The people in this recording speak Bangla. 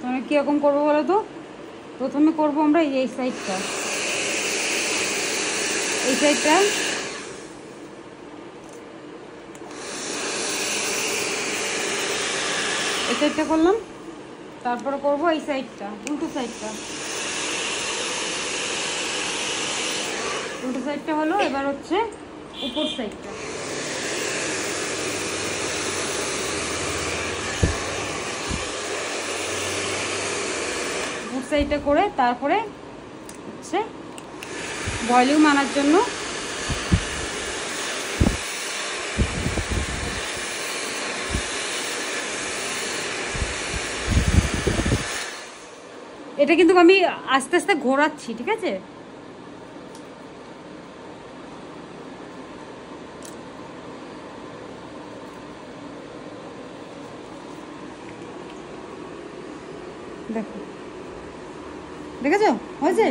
তাহলে কীরকম করবো বলো তো? প্রথমে করবো আমরা এই সাইডটা, এই সাইডটা করলাম, তারপরে করবো এই সাইডটা, উল্টো সাইডটা। উল্টো সাইডটা হলো, এবার হচ্ছে উপর সাইডটা। উপর সাইডটা করে তারপরে হচ্ছে ভলিউম আনার জন্য এটা কিন্তু আমি আস্তে আস্তে ঘোরাচ্ছি, ঠিক আছে? দেখো, দেখেছো হয়েছে?